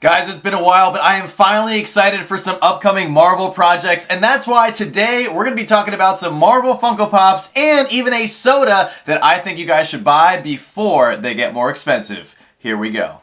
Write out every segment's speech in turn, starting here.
Guys, it's been a while, but I am finally excited for some upcoming Marvel projects, and that's why today we're going to be talking about some Marvel Funko Pops and even a soda that I think you guys should buy before they get more expensive. Here we go.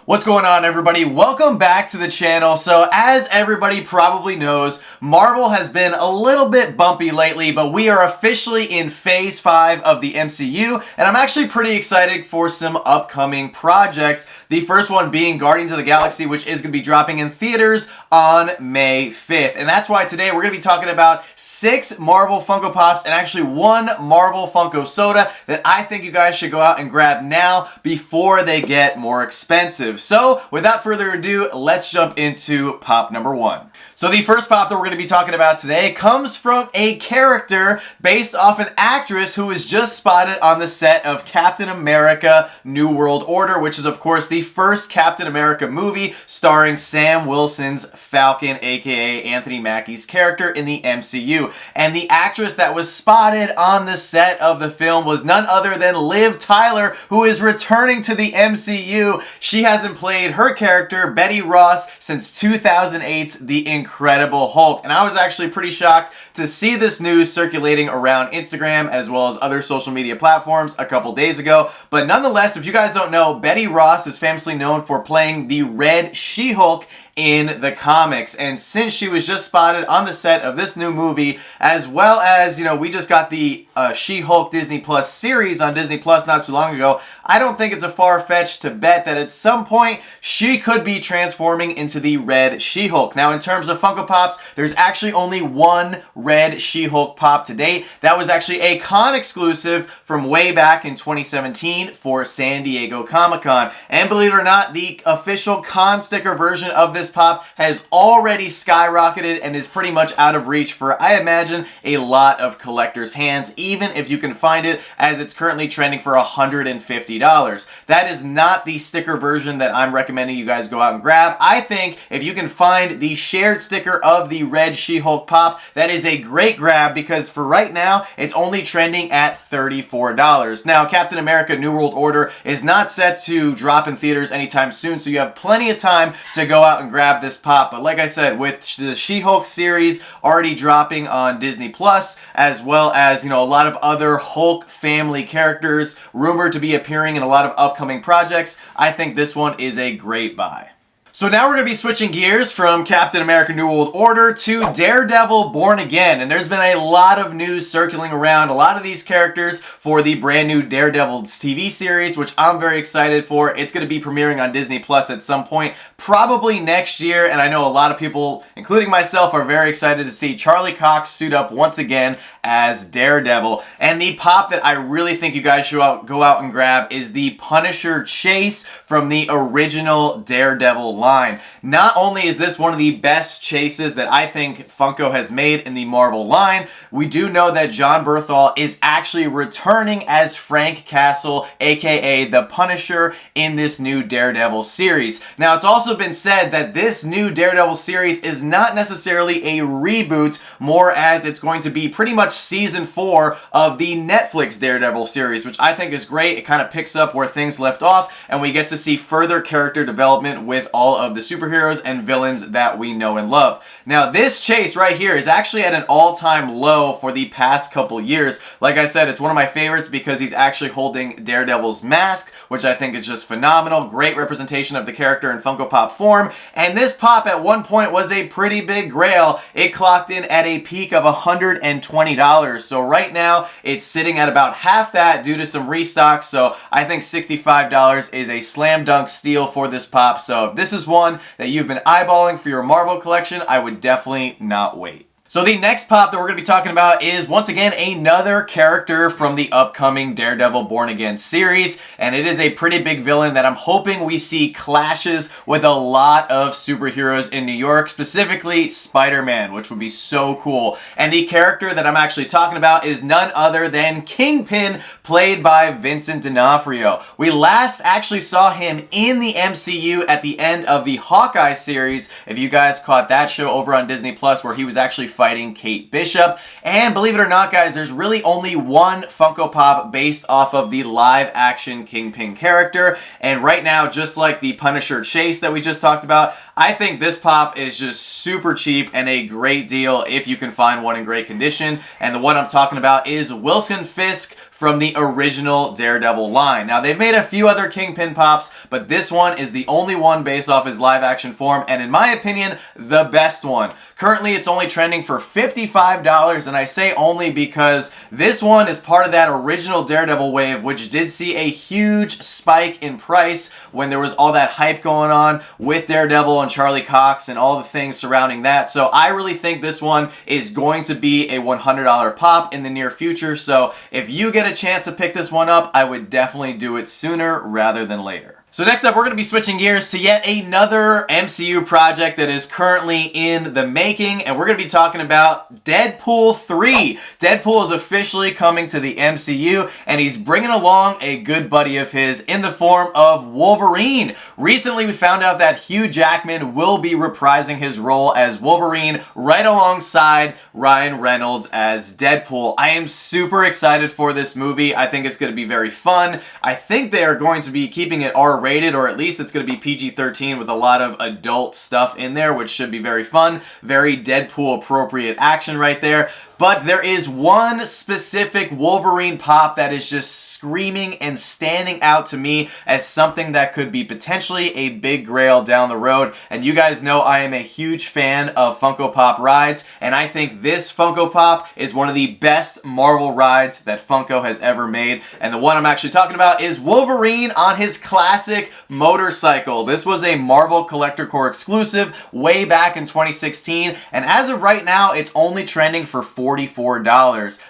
What's going on, everybody? Welcome back to the channel. So as everybody probably knows, Marvel has been a little bit bumpy lately, but we are officially in phase 5 of the MCU, and I'm actually pretty excited for some upcoming projects. The first one being Guardians of the Galaxy, which is going to be dropping in theaters on May 5th. And that's why today we're going to be talking about 6 Marvel Funko Pops and actually 1 Marvel Funko Soda that I think you guys should go out and grab now before they get more expensive. So, without further ado, let's jump into pop number 1. So the first pop that we're going to be talking about today comes from a character based off an actress who was just spotted on the set of Captain America New World Order, which is of course the first Captain America movie starring Sam Wilson's Falcon, aka Anthony Mackie's character in the MCU. And the actress that was spotted on the set of the film was none other than Liv Tyler, who is returning to the MCU. She hasn't played her character, Betty Ross, since 2008's The Incredible Hulk. And I was actually pretty shocked to see this news circulating around Instagram as well as other social media platforms a couple days ago. But nonetheless, if you guys don't know, Betty Ross is famously known for playing the Red She-Hulk in the comics. And since she was just spotted on the set of this new movie, as well as, we just got the She-Hulk Disney Plus series on Disney Plus not too long ago, I don't think it's a far-fetched to bet that at some point she could be transforming into the Red She-Hulk. Now, in terms of Funko Pops, there's actually only 1 Red She-Hulk Pop to date. That was actually a con exclusive from way back in 2017 for San Diego Comic-Con. And believe it or not, the official con sticker version of this pop has already skyrocketed and is pretty much out of reach for, I imagine, a lot of collectors' hands, even if you can find it, as it's currently trending for $150. That is not the sticker version that I'm recommending you guys go out and grab. I think if you can find the shared sticker of the Red She-Hulk pop, that is a great grab, because for right now, it's only trending at $34. Now, Captain America New World Order is not set to drop in theaters anytime soon, so you have plenty of time to go out and grab this pop. But like I said, with the She-Hulk series already dropping on Disney Plus, as well as, a lot of other Hulk family characters rumored to be appearing in a lot of upcoming projects, I think this one is a great buy. So now we're going to be switching gears from Captain America New World Order to Daredevil Born Again. And there's been a lot of news circling around a lot of these characters for the brand new Daredevil TV series, which I'm very excited for. It's going to be premiering on Disney Plus at some point, probably next year. And I know a lot of people, including myself, are very excited to see Charlie Cox suit up once again as Daredevil. And the pop that I really think you guys should go out and grab is the Punisher Chase from the original Daredevil line. Not only is this one of the best chases that I think Funko has made in the Marvel line, we do know that Jon Bernthal is actually returning as Frank Castle, aka the Punisher, in this new Daredevil series. Now, it's also been said that this new Daredevil series is not necessarily a reboot, more as it's going to be pretty much season 4 of the Netflix Daredevil series, which I think is great. It kind of picks up where things left off, and we get to see further character development with all of the superheroes and villains that we know and love. Now, this chase right here is actually at an all-time low for the past couple years. Like I said, it's one of my favorites because he's actually holding Daredevil's mask, which I think is just phenomenal. Great representation of the character in Funko Pop form. And this pop at one point was a pretty big grail. It clocked in at a peak of $120. So right now, it's sitting at about half that due to some restocks. So I think $65 is a slam dunk steal for this pop. So if this is one that you've been eyeballing for your Marvel collection, I would definitely not wait. So the next pop that we're going to be talking about is, once again, another character from the upcoming Daredevil Born Again series, and it is a pretty big villain that I'm hoping we see clashes with a lot of superheroes in New York, specifically Spider-Man, which would be so cool. And the character that I'm actually talking about is none other than Kingpin, played by Vincent D'Onofrio. We last actually saw him in the MCU at the end of the Hawkeye series, if you guys caught that show over on Disney Plus, where he was actually fighting Kate Bishop. And believe it or not, guys, there's really only one Funko Pop based off of the live-action Kingpin character. And right now, just like the Punisher Chase that we just talked about, I think this pop is just super cheap and a great deal if you can find one in great condition. And the one I'm talking about is Wilson Fisk from the original Daredevil line. Now, they've made a few other Kingpin pops, but this one is the only one based off his live-action form, and in my opinion, the best one. Currently, it's only trending for $55, and I say only because this one is part of that original Daredevil wave, which did see a huge spike in price when there was all that hype going on with Daredevil and Charlie Cox and all the things surrounding that. So I really think this one is going to be a $100 pop in the near future. So if you get a chance to pick this one up, I would definitely do it sooner rather than later. So next up, we're going to be switching gears to yet another MCU project that is currently in the making, and we're going to be talking about Deadpool 3. Deadpool is officially coming to the MCU, and he's bringing along a good buddy of his in the form of Wolverine. Recently, we found out that Hugh Jackman will be reprising his role as Wolverine right alongside Ryan Reynolds as Deadpool. I am super excited for this movie. I think it's going to be very fun. I think they are going to be keeping it R-rated, or at least it's going to be PG-13 with a lot of adult stuff in there, which should be very fun. Very Deadpool appropriate action right there. But there is one specific Wolverine pop that is just screaming and standing out to me as something that could be potentially a big grail down the road. And you guys know I am a huge fan of Funko Pop rides, and I think this Funko Pop is one of the best Marvel rides that Funko has ever made. And the one I'm actually talking about is Wolverine on his classic motorcycle. This was a Marvel Collector Core exclusive way back in 2016, and as of right now, it's only trending for $44.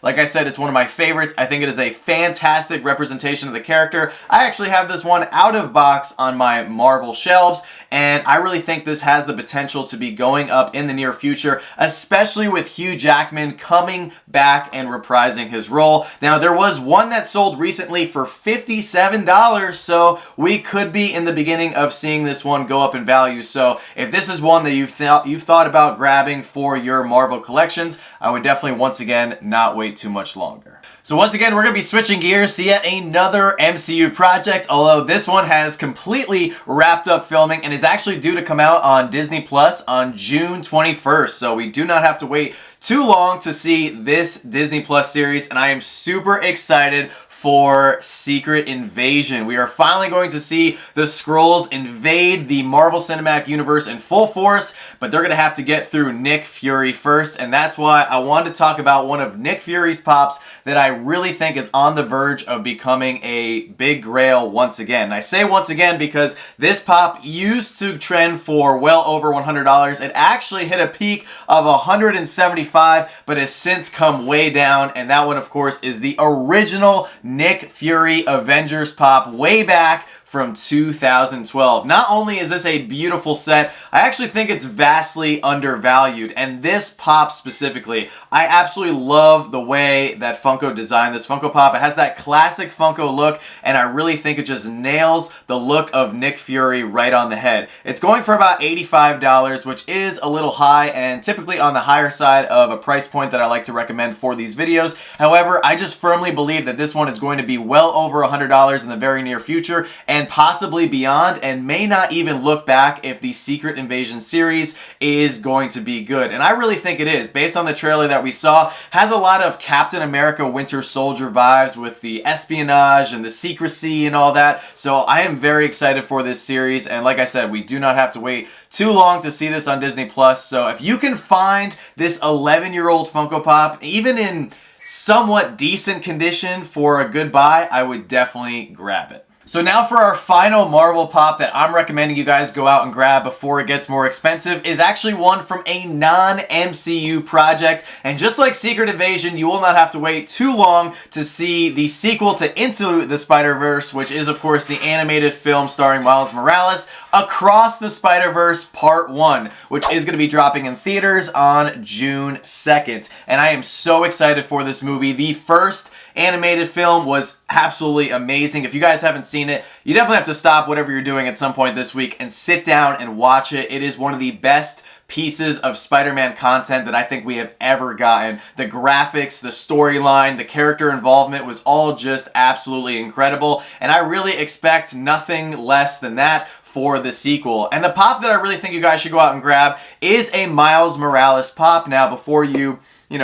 Like I said, it's one of my favorites. I think it is a fantastic representation of the character. I actually have this one out of box on my Marvel shelves, and I really think this has the potential to be going up in the near future, especially with Hugh Jackman coming back and reprising his role. Now, there was one that sold recently for $57, so we could be in the beginning of seeing this one go up in value. So if this is one that you've thought about grabbing for your Marvel collections, I would definitely once again not wait too much longer. So once again, we're going to be switching gears to yet another MCU project, although this one has completely wrapped up filming and is actually due to come out on Disney Plus on June 21st. So we do not have to wait too long to see this Disney Plus series, and I am super excited for Secret Invasion. We are finally going to see the Skrulls invade the Marvel Cinematic Universe in full force, but they're going to have to get through Nick Fury first, and that's why I wanted to talk about one of Nick Fury's pops that I really think is on the verge of becoming a big grail once again. And I say once again because this pop used to trend for well over $100. It actually hit a peak of $175, but has since come way down, and that one, of course, is the original Nick Fury Avengers pop way back from 2012. Not only is this a beautiful set, I actually think it's vastly undervalued. And this pop specifically, I absolutely love the way that Funko designed this Funko Pop. It has that classic Funko look, and I really think it just nails the look of Nick Fury right on the head. It's going for about $85, which is a little high, and typically on the higher side of a price point that I like to recommend for these videos. However, I just firmly believe that this one is going to be well over $100 in the very near future, and possibly beyond, and may not even look back if the Secret Invasion series is going to be good. And I really think it is. Based on the trailer that we saw, has a lot of Captain America Winter Soldier vibes with the espionage and the secrecy and all that. So I am very excited for this series, and like I said, we do not have to wait too long to see this on Disney Plus. So if you can find this 11-year-old Funko Pop, even in somewhat decent condition for a good buy, I would definitely grab it. So now for our final Marvel pop that I'm recommending you guys go out and grab before it gets more expensive is actually one from a non-MCU project. And just like Secret Invasion, you will not have to wait too long to see the sequel to Into the Spider-Verse, which is of course the animated film starring Miles Morales, Across the Spider-Verse Part 1, which is going to be dropping in theaters on June 2nd. And I am so excited for this movie. The first animated film was absolutely amazing. If you guys haven't seen it, you definitely have to stop whatever you're doing at some point this week and sit down and watch it. It is one of the best pieces of Spider-Man content that I think we have ever gotten. The graphics, the storyline, the character involvement was all just absolutely incredible, and I really expect nothing less than that for the sequel. And the pop that I really think you guys should go out and grab is a Miles Morales pop. Now, before you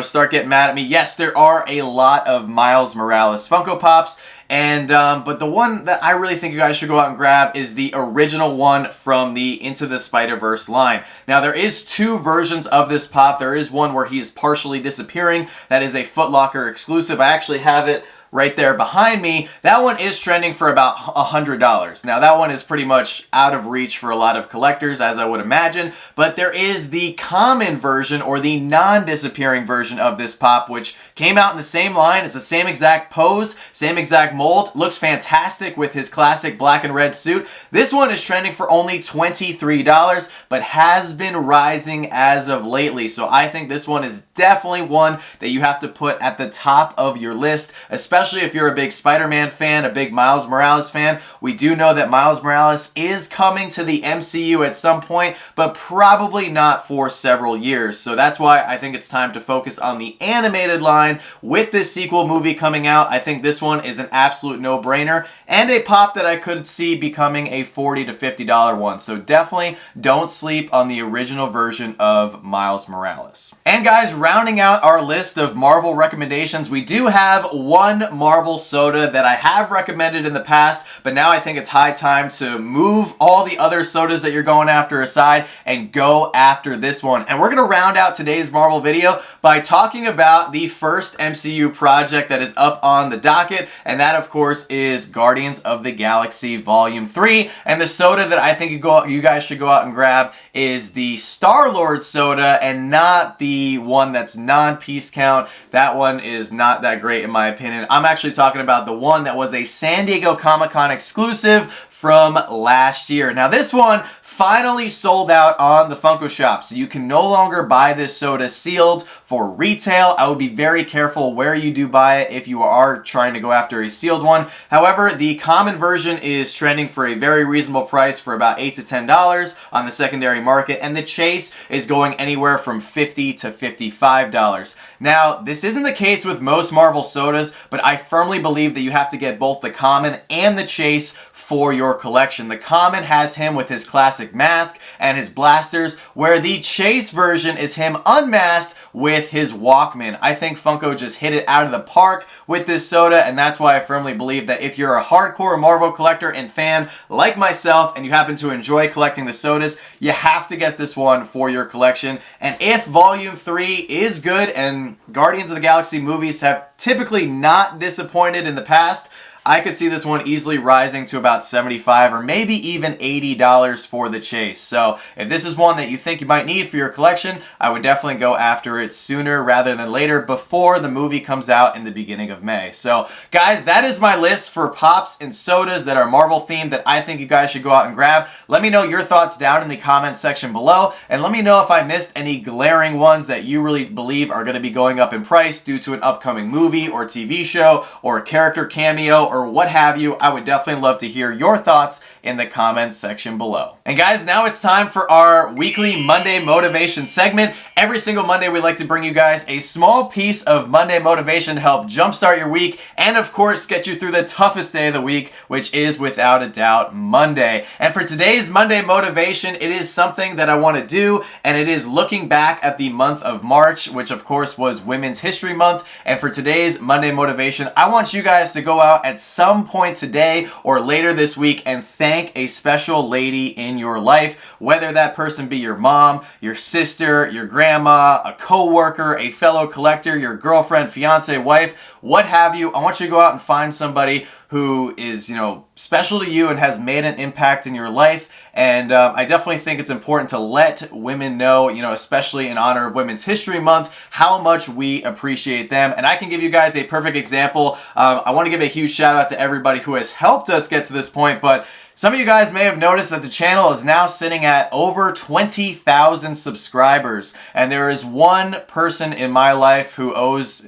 start getting mad at me, yes, there are a lot of Miles Morales Funko Pops, and but the one that I really think you guys should go out and grab is the original one from the Into the Spider-Verse line. Now, there is two versions of this pop. There is one where he's partially disappearing. That is a Foot Locker exclusive. I actually have it right there behind me. That one is trending for about $100. Now, that one is pretty much out of reach for a lot of collectors, as I would imagine, but there is the common version, or the non-disappearing version of this pop, which came out in the same line. It's the same exact pose, same exact mold, looks fantastic with his classic black and red suit. This one is trending for only $23, but has been rising as of lately, so I think this one is definitely one that you have to put at the top of your list, especially if you're a big Spider-Man fan, a big Miles Morales fan. We do know that Miles Morales is coming to the MCU at some point, but probably not for several years. So that's why I think it's time to focus on the animated line. With this sequel movie coming out, I think this one is an absolute no-brainer, and a pop that I could see becoming a $40 to $50 one. So definitely don't sleep on the original version of Miles Morales. And guys, rounding out our list of Marvel recommendations, we do have one Marvel soda that I have recommended in the past, but now I think it's high time to move all the other sodas that you're going after aside and go after this one. And we're going to round out today's Marvel video by talking about the first MCU project that is up on the docket, and that of course is Guardians of the Galaxy Volume 3. And the soda that I think you guys should go out and grab is the StarLord soda, and not the one that's non-piece count. That one is not that great in my opinion. I'm actually talking about the one that was a San Diego Comic-Con exclusive from last year. Now, this one finally sold out on the Funko Shop, so you can no longer buy this soda sealed for retail. I would be very careful where you do buy it if you are trying to go after a sealed one. However, the common version is trending for a very reasonable price for about $8 to $10 on the secondary market, and the chase is going anywhere from $50 to $55. Now, this isn't the case with most Marvel sodas, but I firmly believe that you have to get both the common and the chase for your collection. The common has him with his classic mask and his blasters, where the chase version is him unmasked with his Walkman. I think Funko just hit it out of the park with this soda, and that's why I firmly believe that if you're a hardcore Marvel collector and fan like myself, and you happen to enjoy collecting the sodas, you have to get this one for your collection. And if Volume 3 is good, and Guardians of the Galaxy movies have typically not disappointed in the past, I could see this one easily rising to about $75 or maybe even $80 for the chase. So if this is one that you think you might need for your collection, I would definitely go after it sooner rather than later, before the movie comes out in the beginning of May. So guys, that is my list for pops and sodas that are Marvel themed that I think you guys should go out and grab. Let me know your thoughts down in the comment section below, and let me know if I missed any glaring ones that you really believe are going to be going up in price due to an upcoming movie or TV show or a character cameo or what have you. I would definitely love to hear your thoughts in the comments section below. And guys, now it's time for our weekly Monday motivation segment. Every single Monday, we like to bring you guys a small piece of Monday motivation to help jumpstart your week and, of course, get you through the toughest day of the week, which is without a doubt Monday. And for today's Monday motivation, it is something that I want to do, and it is looking back at the month of March, which of course was Women's History Month. And for today's Monday motivation, I want you guys to go out at some point today or later this week and thank a special lady in your life, whether that person be your mom, your sister, your grandma, a co-worker, a fellow collector, your girlfriend, fiance, wife, what have you. I want you to go out and find somebody who is, special to you and has made an impact in your life. And I definitely think it's important to let women know, especially in honor of Women's History Month, how much we appreciate them. And I can give you guys a perfect example. I want to give a huge shout out to everybody who has helped us get to this point, but some of you guys may have noticed that the channel is now sitting at over 20,000 subscribers. And there is one person in my life who owes,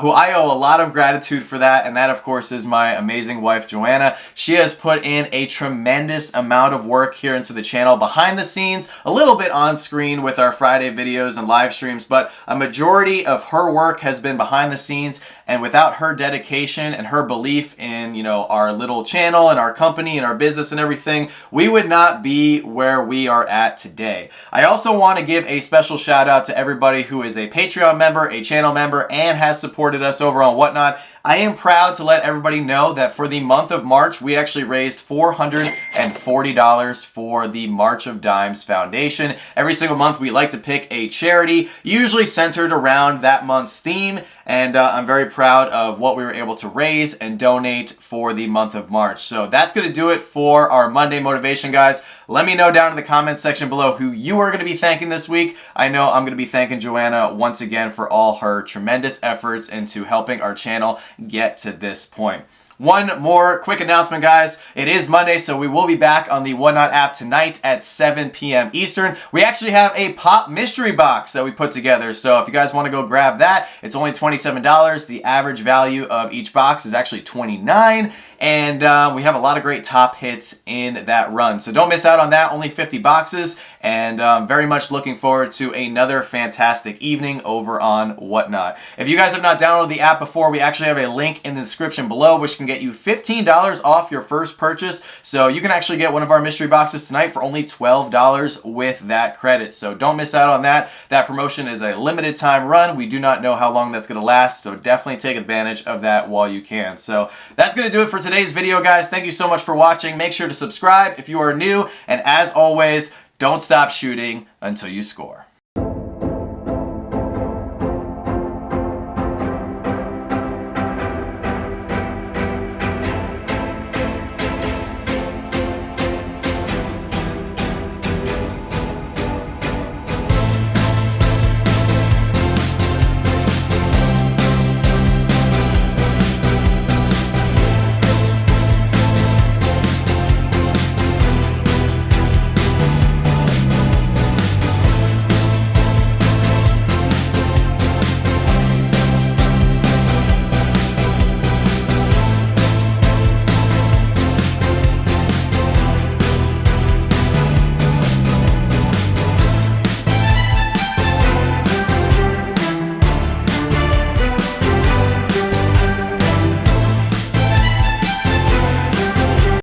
who I owe a lot of gratitude for that, and that of course is my amazing wife Joanna. She has put in a tremendous amount of work here into the channel behind the scenes, a little bit on screen with our Friday videos and live streams, but a majority of her work has been behind the scenes, and without her dedication and her belief in, you know, our little channel and our company and our business and everything, we would not be where we are at today. I also want to give a special shout out to everybody who is a Patreon member, a channel member, and has supported us over on Whatnot. I am proud to let everybody know that for the month of March, we actually raised $440 for the March of Dimes Foundation. Every single month, we like to pick a charity, usually centered around that month's theme, and I'm very proud of what we were able to raise and donate for the month of March. So that's going to do it for our Monday motivation, guys. Let me know down in the comments section below who you are going to be thanking this week. I know I'm going to be thanking Joanna once again for all her tremendous efforts into helping our channel get to this point. One more quick announcement, guys. It is Monday, so we will be back on the Whatnot app tonight at 7 p.m. Eastern. We actually have a Pop mystery box that we put together, so if you guys want to go grab that, it's only $27. The average value of each box is actually $29, and we have a lot of great top hits in that run. So don't miss out on that. Only 50 boxes, and very much looking forward to another fantastic evening over on Whatnot. If you guys have not downloaded the app before, we actually have a link in the description below, which can get you $15 off your first purchase. So you can actually get one of our mystery boxes tonight for only $12 with that credit. So don't miss out on that. That promotion is a limited time run. We do not know how long that's going to last, so definitely take advantage of that while you can. So that's going to do it for today's video, guys. Thank you so much for watching. Make sure to subscribe if you are new, and as always, don't stop shooting until you score.